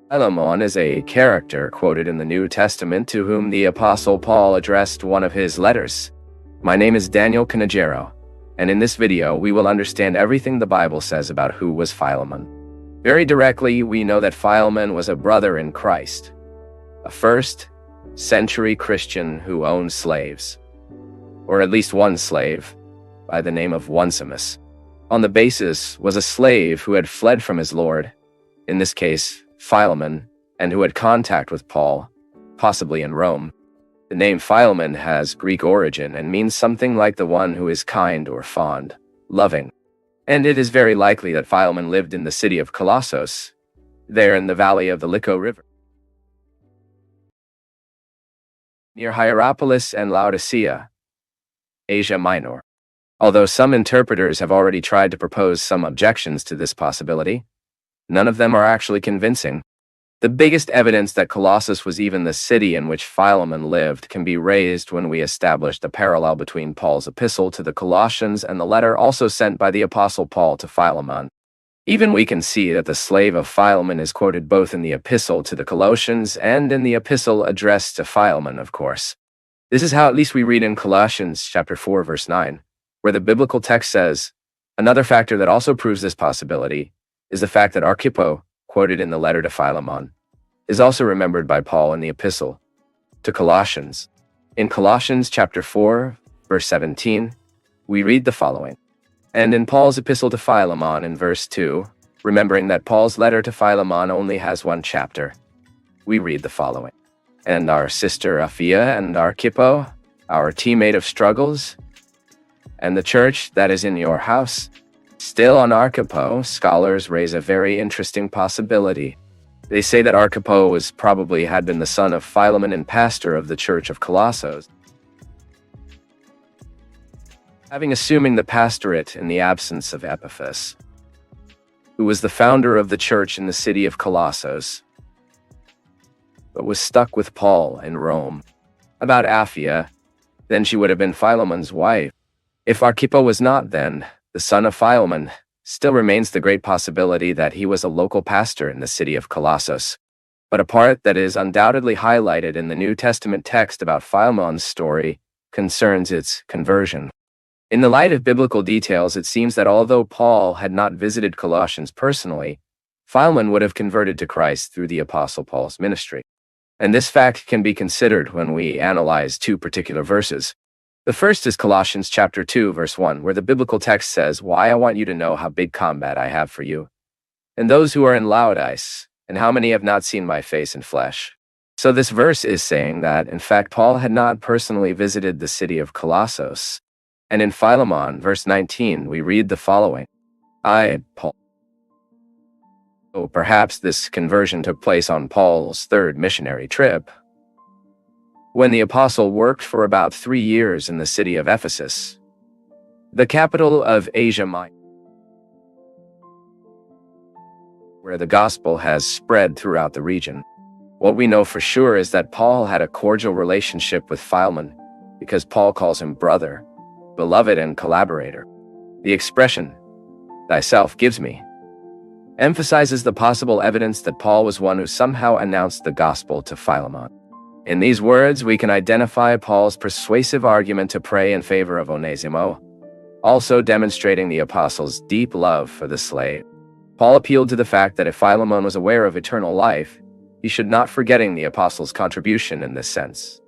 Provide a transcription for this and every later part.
Philemon is a character quoted in the New Testament to whom the Apostle Paul addressed one of his letters. My name is Daniel Canagero, and in this video we will understand everything the Bible says about who was Philemon. Very directly, we know that Philemon was a brother in Christ, a first-century Christian who owned slaves, or at least one slave, by the name of Onesimus. On the basis was a slave who had fled from his lord, in this case, Philemon, and who had contact with Paul, possibly in Rome. The name Philemon has Greek origin and means something like the one who is kind or fond, loving. And it is very likely that Philemon lived in the city of Colossos, there in the valley of the Lyco River, near Hierapolis and Laodicea, Asia Minor. Although some interpreters have already tried to propose some objections to this possibility, none of them are actually convincing. The biggest evidence that Colossus was even the city in which Philemon lived can be raised when we establish the parallel between Paul's epistle to the Colossians and the letter also sent by the Apostle Paul to Philemon. Even we can see that the slave of Philemon is quoted both in the epistle to the Colossians and in the epistle addressed to Philemon, of course. This is how at least we read in Colossians chapter 4, verse 9, where the biblical text says, another factor that also proves this possibility is the fact that Archippo, quoted in the letter to Philemon, is also remembered by Paul in the epistle to Colossians. In Colossians chapter 4, verse 17, we read the following. And in Paul's epistle to Philemon in verse 2, remembering that Paul's letter to Philemon only has one chapter, we read the following. And our sister Aphia and Archippo, our teammate of struggles, and the church that is in your house. Still on Archippo, scholars raise a very interesting possibility. They say that Archippo had been the son of Philemon and pastor of the church of Colossos, having assuming the pastorate in the absence of Epaphras, who was the founder of the church in the city of Colossos, but was stuck with Paul in Rome. About Aphia, then she would have been Philemon's wife. If Archippo was not then the son of Philemon, still remains the great possibility that he was a local pastor in the city of Colossos. But a part that is undoubtedly highlighted in the New Testament text about Philemon's story concerns its conversion. In the light of biblical details, it seems that although Paul had not visited Colossians personally, Philemon would have converted to Christ through the Apostle Paul's ministry. And this fact can be considered when we analyze two particular verses. The first is Colossians chapter 2, verse 1, where the biblical text says, Why I want you to know how big combat I have for you, and those who are in Laodice, and how many have not seen my face in flesh. So this verse is saying that, in fact, Paul had not personally visited the city of Colossos. And in Philemon, verse 19, we read the following, I, Paul. So perhaps this conversion took place on Paul's third missionary trip, when the apostle worked for about 3 years in the city of Ephesus, the capital of Asia Minor, where the gospel has spread throughout the region. What we know for sure is that Paul had a cordial relationship with Philemon because Paul calls him brother, beloved, and collaborator. The expression, thyself gives me, emphasizes the possible evidence that Paul was one who somehow announced the gospel to Philemon. In these words, we can identify Paul's persuasive argument to pray in favor of Onesimus, also demonstrating the apostle's deep love for the slave. Paul appealed to the fact that if Philemon was aware of eternal life, he should not forgetting the apostle's contribution in this sense,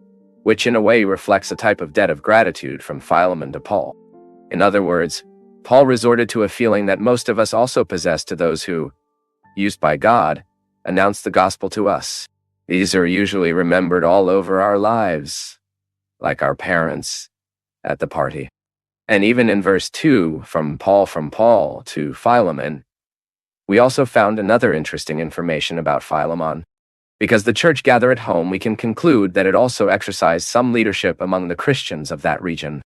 which in a way reflects a type of debt of gratitude from Philemon to Paul. In other words, Paul resorted to a feeling that most of us also possess to those who, used by God, announce the gospel to us. These are usually remembered all over our lives, like our parents at the party. And even in verse 2, from Paul to Philemon, we also found another interesting information about Philemon. Because the church gathered at home, we can conclude that it also exercised some leadership among the Christians of that region.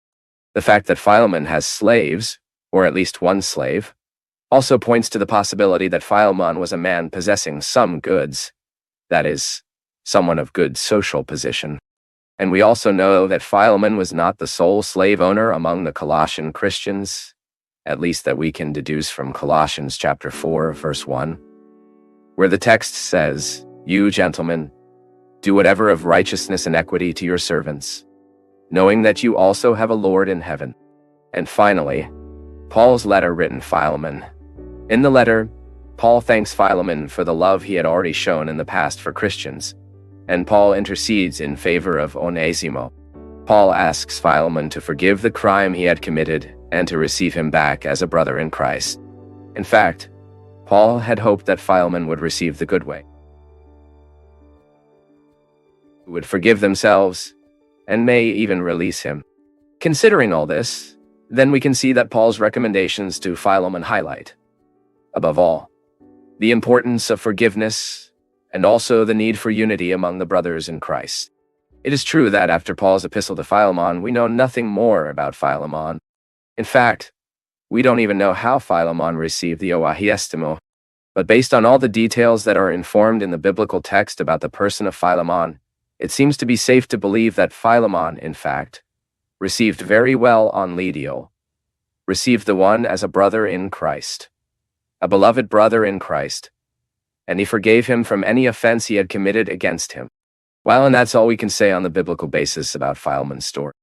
The fact that Philemon has slaves, or at least one slave, also points to the possibility that Philemon was a man possessing some goods, that is, someone of good social position. And we also know that Philemon was not the sole slave owner among the Colossian Christians, at least that we can deduce from Colossians chapter 4, verse 1. where the text says, "You, gentlemen, do whatever of righteousness and equity to your servants, knowing that you also have a Lord in heaven." And finally, Paul's letter written Philemon. In the letter, Paul thanks Philemon for the love he had already shown in the past for Christians, and Paul intercedes in favor of Onesimus. Paul asks Philemon to forgive the crime he had committed and to receive him back as a brother in Christ. In fact, Paul had hoped that Philemon would receive the good way, would forgive themselves, and may even release him. Considering all this, then we can see that Paul's recommendations to Philemon highlight, above all, the importance of forgiveness and also the need for unity among the brothers in Christ. It is true that after Paul's epistle to Philemon, we know nothing more about Philemon. In fact, we don't even know how Philemon received the Onesimus. But based on all the details that are informed in the biblical text about the person of Philemon, it seems to be safe to believe that Philemon, in fact, received very well on Ledial, received the one as a brother in Christ, a beloved brother in Christ, and he forgave him from any offense he had committed against him. Well, and that's all we can say on the biblical basis about Philemon's story.